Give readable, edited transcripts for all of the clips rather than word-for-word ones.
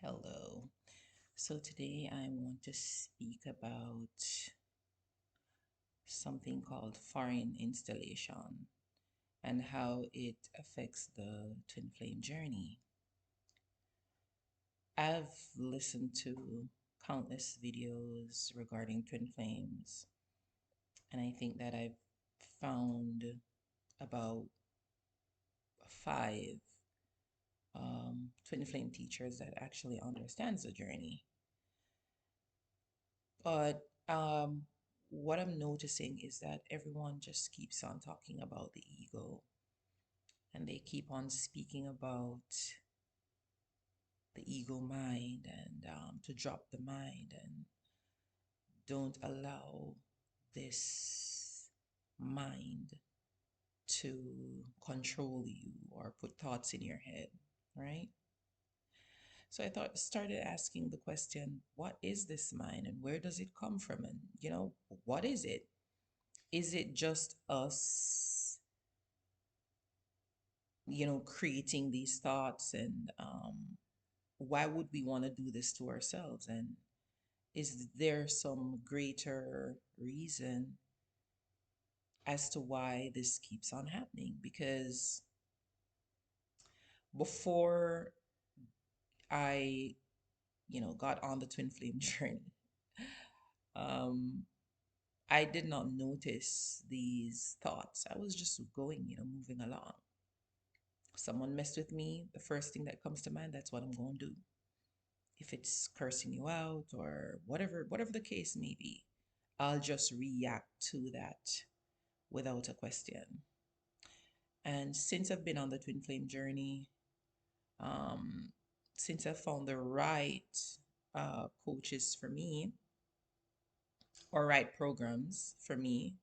Hello. So today I want to speak about something called foreign installation and how it affects the twin flame journey. I've listened to countless videos regarding twin flames, and I think that I've found about five twin flame teachers that actually understands the journey. But what I'm noticing is that everyone just keeps on talking about the ego and they keep on speaking about the ego mind and to drop the mind and don't allow this mind to control you or put thoughts in your head, right? So I thought started asking the question, what is this mind and where does it come from? And what is it? Is it just us, creating these thoughts? And why would we want to do this to ourselves? And is there some greater reason as to why this keeps on happening? Because before I, got on the twin flame journey, um, I did not notice these thoughts. I was just going, moving along. Someone messed with me, the first thing that comes to mind, that's what I'm going to do. If it's cursing you out or whatever the case may be, I'll just react to that without a question. And since I've been on the twin flame journey, um, since I found the right coaches for me or right programs for me,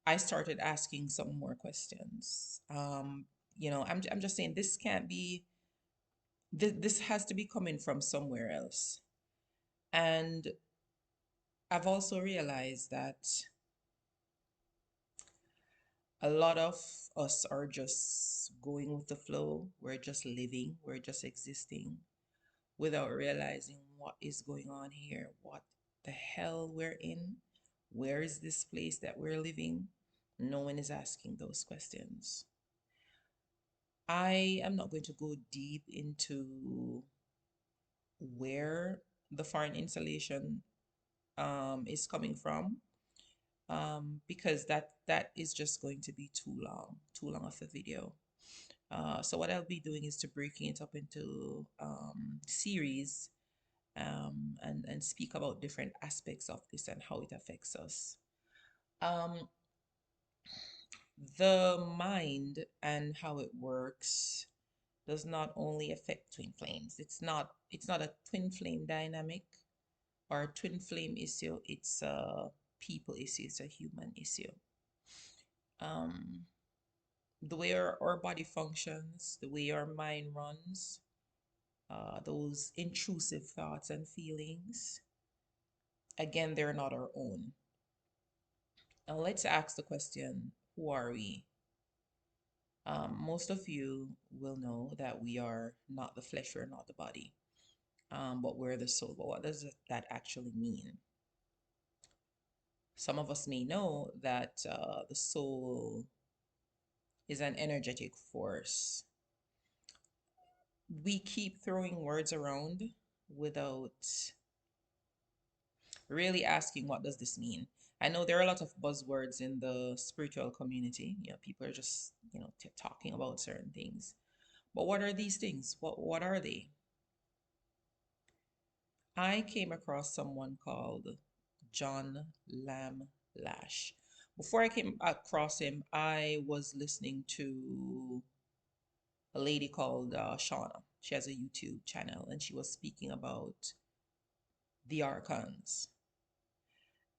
I started asking some more questions. I'm just saying this can't be, this has to be coming from somewhere else. And I've also realized that a lot of us are just going with the flow. We're just living, we're just existing without realizing what is going on here, what the hell we're in, where is this place that we're living. No one is asking those questions. I am not going to go deep into where the foreign installation is coming from, because that is just going to be too long of a video. So what I'll be doing is to breaking it up into series, and speak about different aspects of this and how it affects us. Um, the mind and how it works does not only affect twin flames. It's not a twin flame dynamic or a twin flame issue. It's a people issue. It's a human issue. Um, the way our body functions, the way our mind runs, those intrusive thoughts and feelings, again, they're not our own. Now, let's ask the question, who are we? Most of you will know that we are not the flesh, we're not the body, but we're the soul. But what does that actually mean? Some of us may know that the soul is an energetic force. We keep throwing words around without really asking, what does this mean? I know there are a lot of buzzwords in the spiritual community. People are just, talking about certain things. But what are these things? What are they? I came across someone called John Lam Lash. Before I came across him, I was listening to a lady called Shauna. She has a YouTube channel and she was speaking about the archons.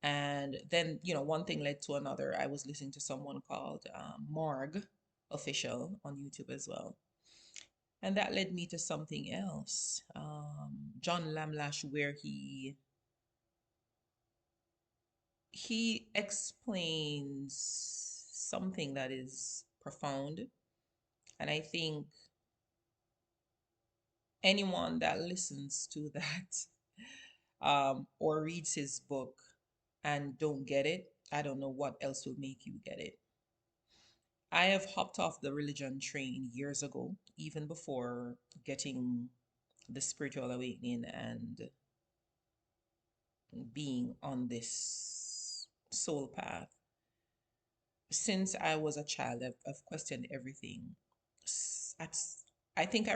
And then, one thing led to another. I was listening to someone called Morg Official on YouTube as well. And that led me to something else. John Lamlash, where he explains something that is profound. And I think anyone that listens to that or reads his book and don't get it, I don't know what else will make you get it. I have hopped off the religion train years ago, even before getting the spiritual awakening and being on this soul path. Since I was a child, I've questioned everything. S- I've s- I think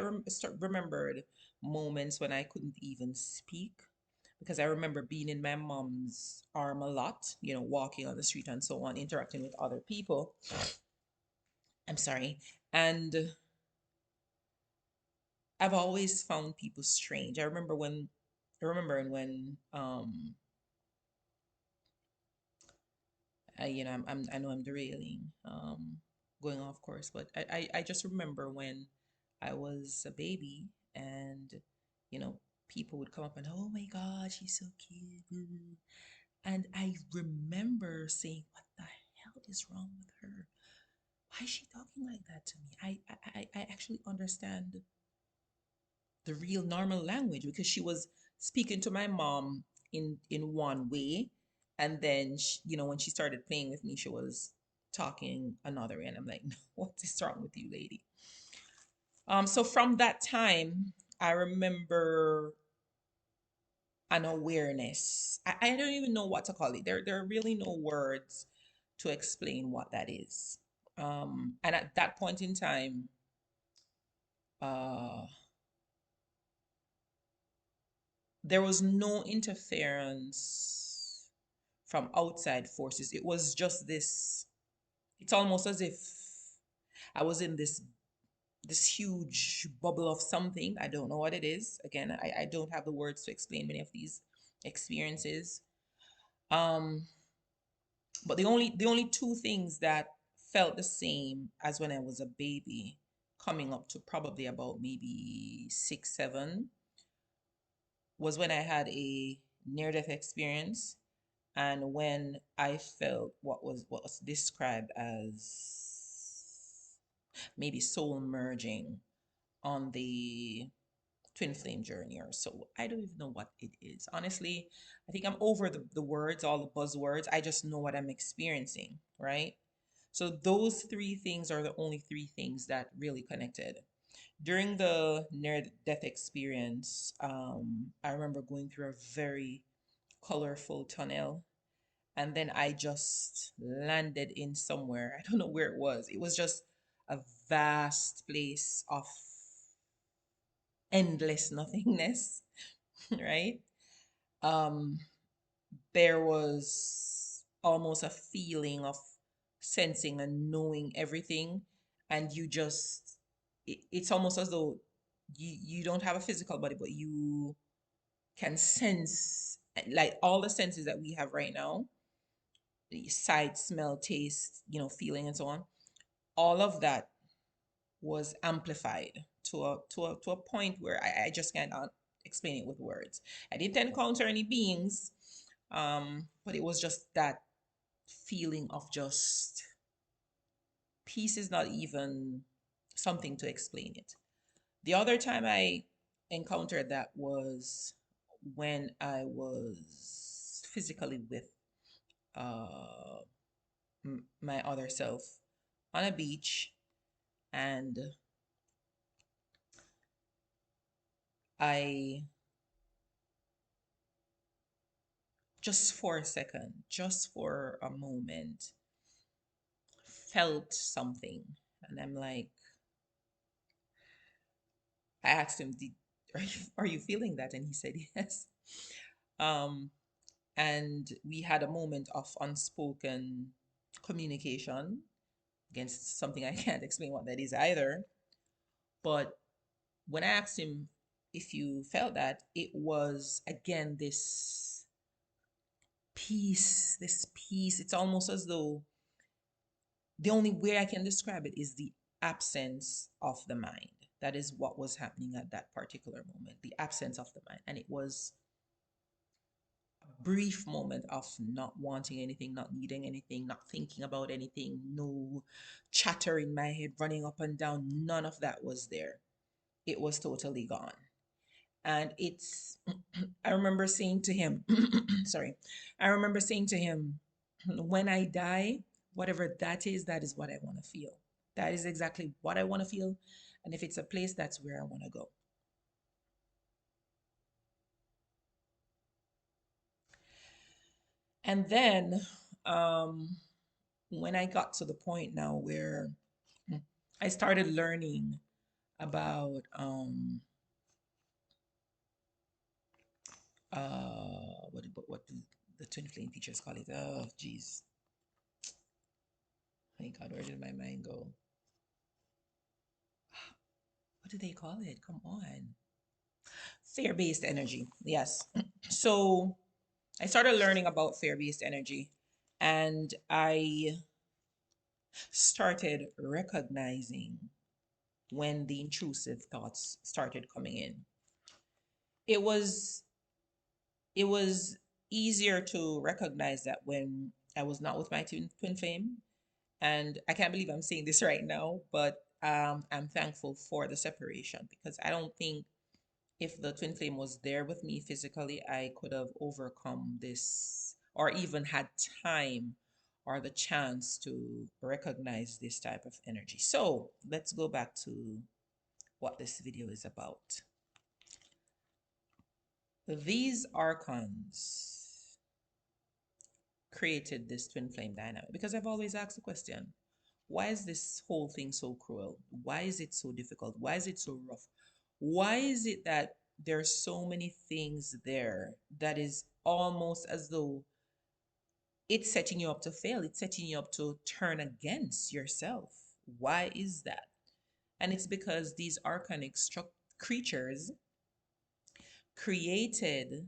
remembered moments when I couldn't even speak because I remember being in my mom's arm a lot, walking on the street and so on, interacting with other people. I'm sorry. And I've always found people strange. I remember when I know I'm derailing, going off course, but I just remember when I was a baby and, you know, people would come up and, oh my God, she's so cute. Ooh." And I remember saying, what the hell is wrong with her? Why is she talking like that to me? I actually understand the real normal language because she was speaking to my mom in one way, and then when she started playing with me, she was talking another way, and I'm like, no, what is wrong with you, lady? So from that time, I remember an awareness. I don't even know what to call it. There are really no words to explain what that is. And at that point in time, uh, there was no interference from outside forces. It was just this, it's almost as if I was in this huge bubble of something. I don't know what it is. Again, I don't have the words to explain many of these experiences. Um, but the only two things that felt the same as when I was a baby, coming up to probably about maybe 6, 7, was when I had a near-death experience and when I felt what was described as maybe soul merging on the twin flame journey or so. I don't even know what it is. Honestly, I think I'm over the words, all the buzzwords. I just know what I'm experiencing, right? So those three things are the only three things that really connected. During the near death experience, I remember going through a very colorful tunnel, and then I just landed in somewhere. I don't know where it was. It was just a vast place of endless nothingness, right? Um, there was almost a feeling of sensing and knowing everything, and it's almost as though you don't have a physical body, but you can sense like all the senses that we have right now, the sight, smell, taste, feeling, and so on. All of that was amplified to a point where I just cannot explain it with words. I didn't encounter any beings, but it was just that feeling of just peace is not even something to explain it. The other time I encountered that was when I was physically with uh, my other self on a beach, and I just for a second, just for a moment, felt something. And I'm like, I asked him, are you feeling that? And he said, yes. Um, and we had a moment of unspoken communication against something I can't explain what that is either. But when I asked him if you felt that, it was again this peace. It's almost as though the only way I can describe it is the absence of the mind. That is what was happening at that particular moment, the absence of the mind. And it was a brief moment of not wanting anything, not needing anything, not thinking about anything, no chatter in my head running up and down. None of that was there. It was totally gone. And it's, I remember saying to him, sorry, I remember saying to him, when I die, whatever that is what I want to feel. That is exactly what I want to feel. And if it's a place, that's where I want to go. And then um, when I got to the point now where I started learning about what do the twin flame teachers call it? Oh, geez. Thank God, where did my mind go? What do they call it? Come on. Fear-based energy. Yes. So I started learning about fear-based energy and I started recognizing when the intrusive thoughts started coming in. It was it was easier to recognize that when I was not with my twin flame. And I can't believe I'm saying this right now, but I'm thankful for the separation because I don't think if the twin flame was there with me physically, I could have overcome this or even had time or the chance to recognize this type of energy. So let's go back to what this video is about. These archons created this twin flame dynamic because I've always asked the question, why is this whole thing so cruel? Why is it so difficult? Why is it so rough? Why is it that there's so many things there that is almost as though it's setting you up to fail? It's setting you up to turn against yourself. Why is that? And it's because these archonic creatures created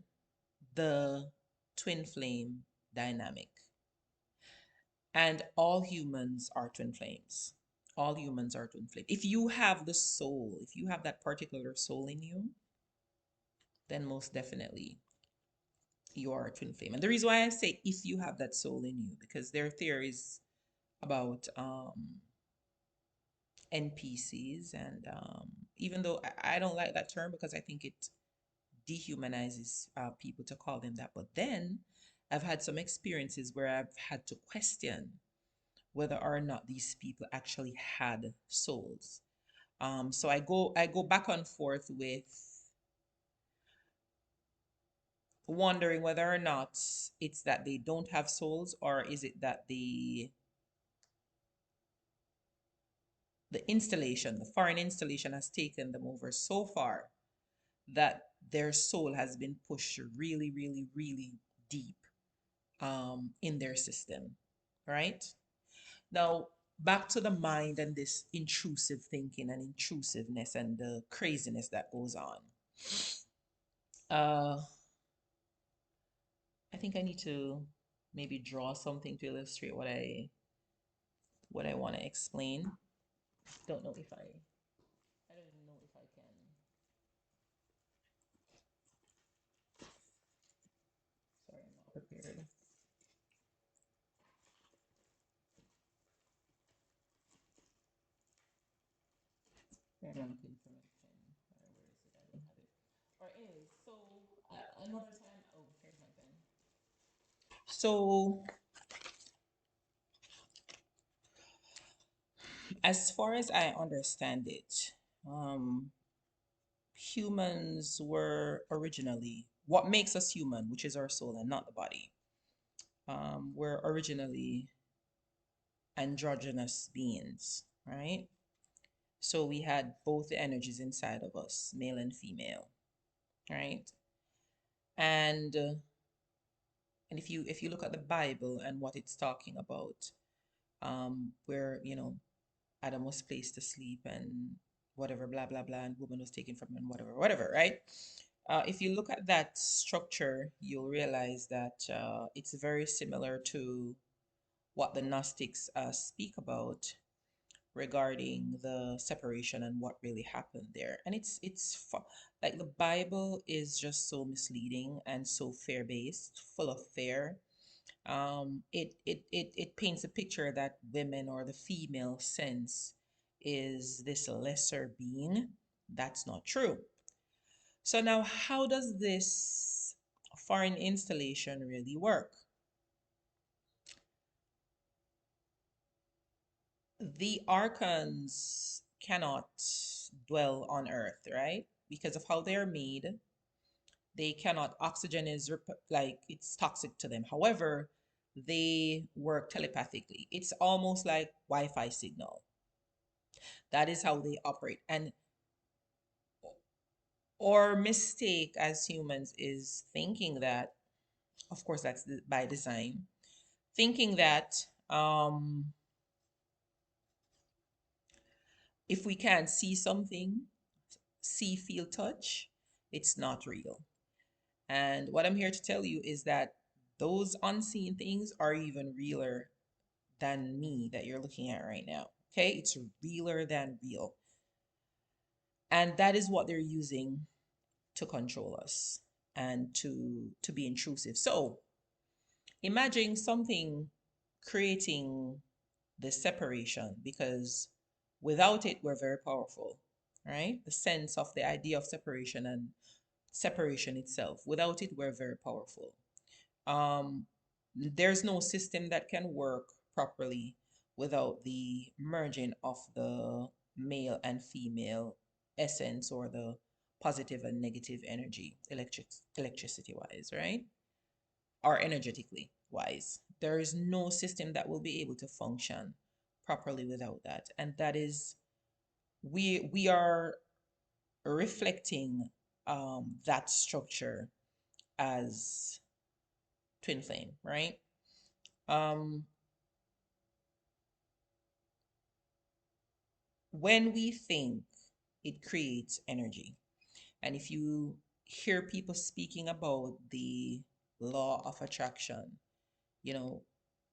the twin flame dynamic. And all humans are twin flames. All humans are twin flames. If you have the soul, if you have that particular soul in you, then most definitely you are a twin flame. And the reason why I say if you have that soul in you, because there are theories about NPCs, and even though I don't like that term because I think it dehumanizes people to call them that, but then I've had some experiences where I've had to question whether or not these people actually had souls. So I go back and forth with wondering whether or not it's that they don't have souls, or is it that the installation, the foreign installation, has taken them over so far that their soul has been pushed really, really, really deep in their system, right? Now, back to the mind and this intrusive thinking and intrusiveness and the craziness that goes on. Uh, I think I need to maybe draw something to illustrate what I want to explain. Don't know if I don't even know if I can. Sorry, I'm not prepared. I'm looking for my pen. Where is it? I don't have it. All right, anyways, so another time. Oh, here's my pen. So, as far as I understand it, humans were originally what makes us human, which is our soul and not the body. Were originally androgynous beings, right? So we had both the energies inside of us, male and female, right? And and if you look at the Bible and what it's talking about, where Adam was placed to sleep and whatever, blah blah blah, and woman was taken from him, and whatever, whatever, right? If you look at that structure, you'll realize that it's very similar to what the Gnostics speak about regarding the separation and what really happened there. And like the Bible is just so misleading and so fear based, full of fear. It paints a picture that women or the female sense is this lesser being. That's not true. So now, how does this foreign installation really work? The archons cannot dwell on Earth, right? Because of how they're made, they cannot. Oxygen is like it's toxic to them. However, they work telepathically. It's almost like Wi-Fi signal. That is how they operate. And our mistake as humans is thinking that, of course, that's by design, thinking that if we can't see something, see, feel, touch, it's not real. And what I'm here to tell you is that those unseen things are even realer than me that you're looking at right now. Okay, it's realer than real. And that is what they're using to control us and to be intrusive. So imagine something creating the separation, because without it we're very powerful, right? The sense of the idea of separation and separation itself, without it we're very powerful. um there's no system that can work properly without the merging of the male and female essence, or the positive and negative energy, electricity wise, right? Or energetically wise. There is no system that will be able to function properly without that. And that is, we are reflecting that structure as twin flame, right? Um, when we think, it creates energy. And if you hear people speaking about the law of attraction, you know,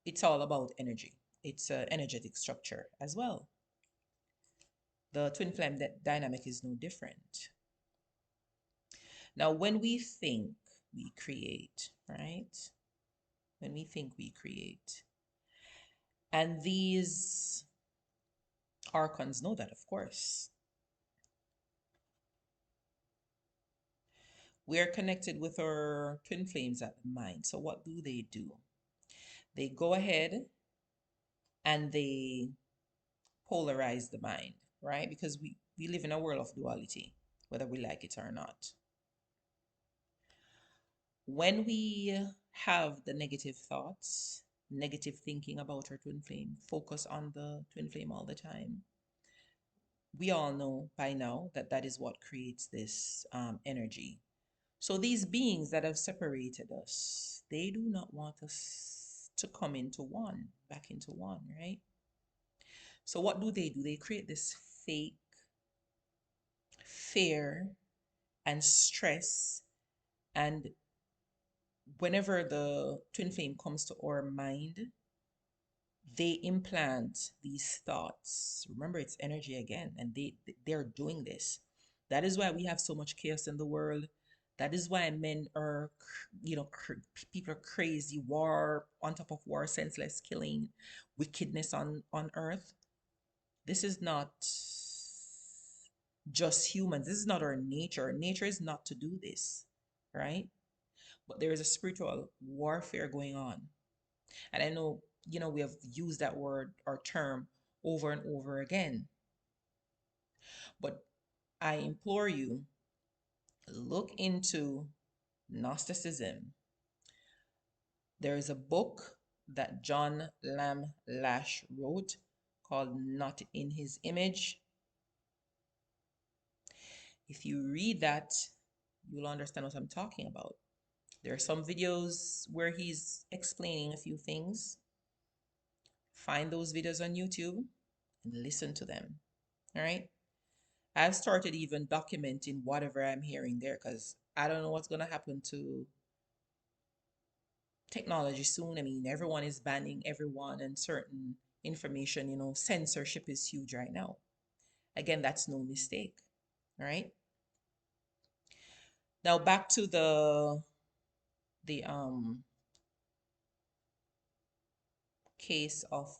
it's all about energy. It's an energetic structure as well. The twin flame dynamic is no different. Now, when we think, we create, right? When we think, we create. And these archons know that, of course. We are connected with our twin flames at the mind. So what do? They go ahead and they polarize the mind, right? Because we live in a world of duality, whether we like it or not. When we have the negative thoughts, negative thinking about our twin flame, focus on the twin flame all the time, we all know by now that that is what creates this energy. So these beings that have separated us, they do not want us to come into one, back into one, right? So what do? They create this fake fear and stress. And whenever the twin flame comes to our mind, they implant these thoughts. Remember, it's energy again, and they're doing this. That is why we have so much chaos in the world. That is why men are, people are crazy. War on top of war, senseless killing, wickedness on earth. This is not just humans. This is not our nature. Our nature is not to do this, right? But there is a spiritual warfare going on. And I know, we have used that word or term over and over again. But I implore you, look into Gnosticism. There is a book that John Lamb Lash wrote called Not in His Image. If you read that, you'll understand what I'm talking about. There are some videos where he's explaining a few things. Find those videos on YouTube and listen to them. All right. I've started even documenting whatever I'm hearing there, because I don't know what's going to happen to technology soon. I mean, everyone is banning everyone and certain information. Censorship is huge right now. Again, that's no mistake. All right. Now back to the case of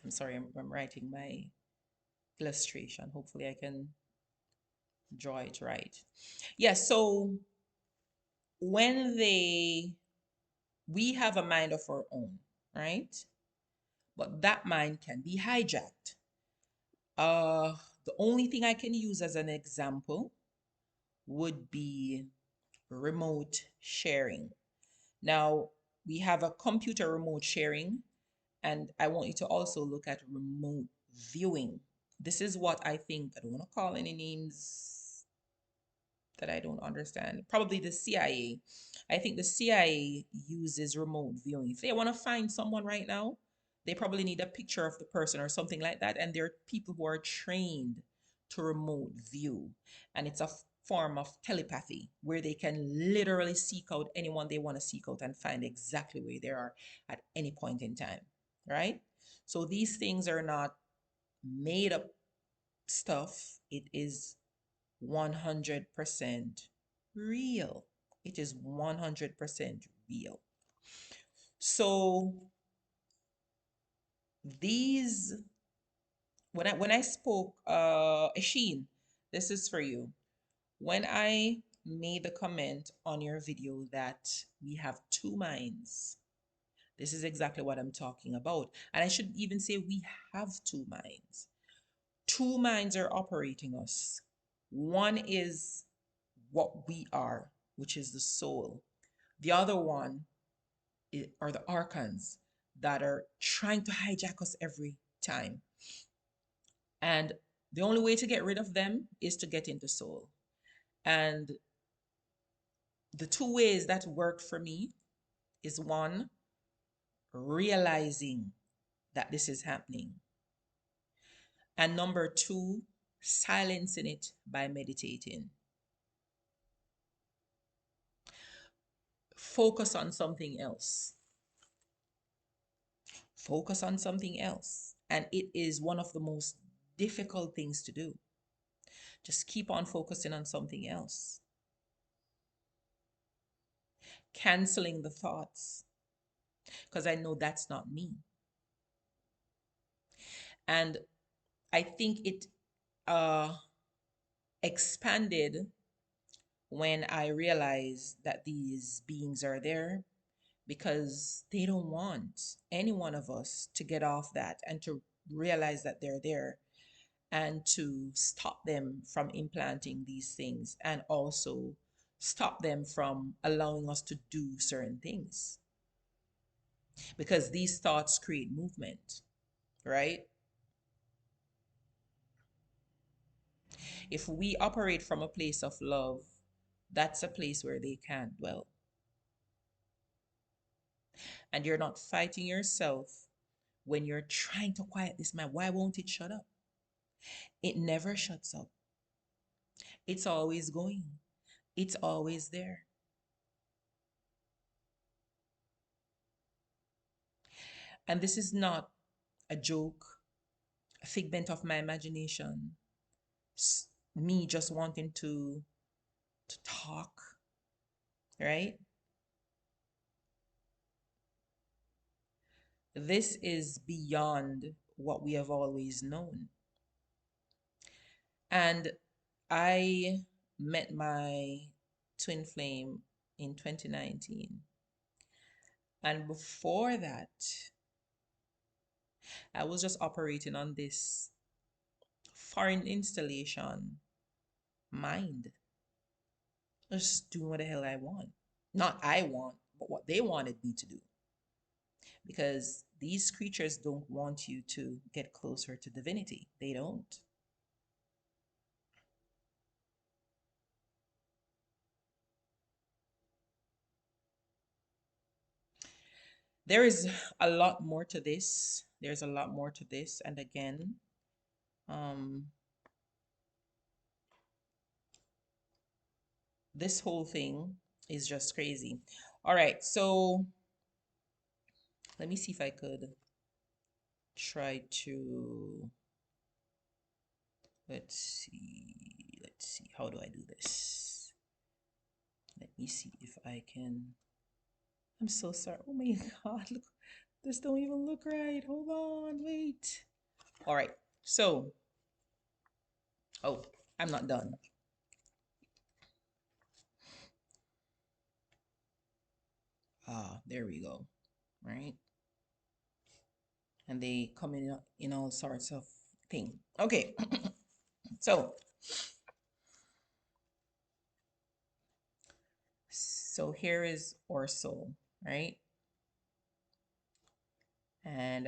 I'm sorry, I'm writing my illustration. Hopefully, I can draw it right. Yes, so when we have a mind of our own, right? But that mind can be hijacked. Uh, the only thing I can use as an example would be remote sharing. Now, we have a computer remote sharing, and I want you to also look at remote viewing. This is what I think, I don't want to call any names that I don't understand. Probably the CIA. I think the CIA uses remote viewing. If they want to find someone right now, they probably need a picture of the person or something like that. And there are people who are trained to remote view. And it's a form of telepathy where they can literally seek out anyone they want to seek out and find exactly where they are at any point in time. Right? So these things are not made up stuff. It is 100% real. It is 100% real. So these, when I spoke, Sheen, this is for you. When I made the comment on your video that we have two minds, this is exactly what I'm talking about. And I should even say we have two minds. Two minds are operating us. One is what we are, which is the soul. The other one are the archons that are trying to hijack us every time. And the only way to get rid of them is to get into soul. And the two ways that worked for me is one, realizing that this is happening. And number two, silencing it by meditating. Focus on something else. Focus on something else. And it is one of the most difficult things to do. Just keep on focusing on something else. Canceling the thoughts, because I know that's not me. And I think it expanded when I realized that these beings are there because they don't want any one of us to get off that and to realize that they're there and to stop them from implanting these things and also stop them from allowing us to do certain things because these thoughts create movement, right? If we operate from a place of love, that's a place where they can dwell. And you're not fighting yourself when you're trying to quiet this mind. Why won't it shut up? It never shuts up. It's always going. It's always there. And this is not a joke, a figment of my imagination, me just wanting to talk, right? This is beyond what we have always known. And I met my twin flame in 2019. And before that, I was just operating on this foreign installation mind, just doing what the hell I want. Not I want, but what they wanted me to do. Because these creatures don't want you to get closer to divinity. They don't. There is a lot more to this. There's a lot more to this. And again, um, this whole thing is just crazy. All right, so let me see if I could try to, let's see, how do I do this? Let me see if I can, I'm so sorry. Oh my God, look, this don't even look right. Hold on, wait. All right, so Oh, I'm not done. Ah, there we go. Right? And they come in all sorts of thing. Okay. So, here is our soul, right? And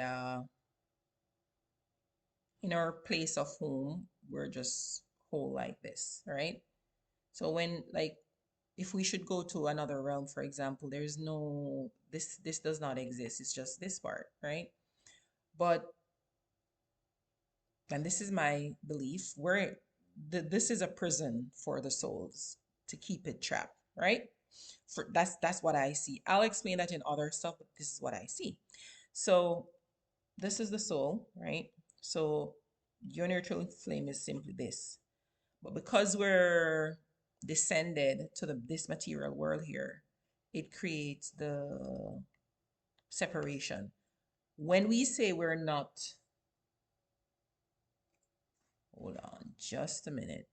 in our place of home, we're just whole like this, right? So when like if we should go to another realm, for example, there's no this does not exist. It's just this part, right? But and this is my belief, this is a prison for the souls to keep it trapped, right? For that's what I see. I'll explain that in other stuff, but this is what I see. So this is the soul, right? So your neutral flame is simply this. But because we're descended to this material world here, it creates the separation. When we say we're not, hold on just a minute.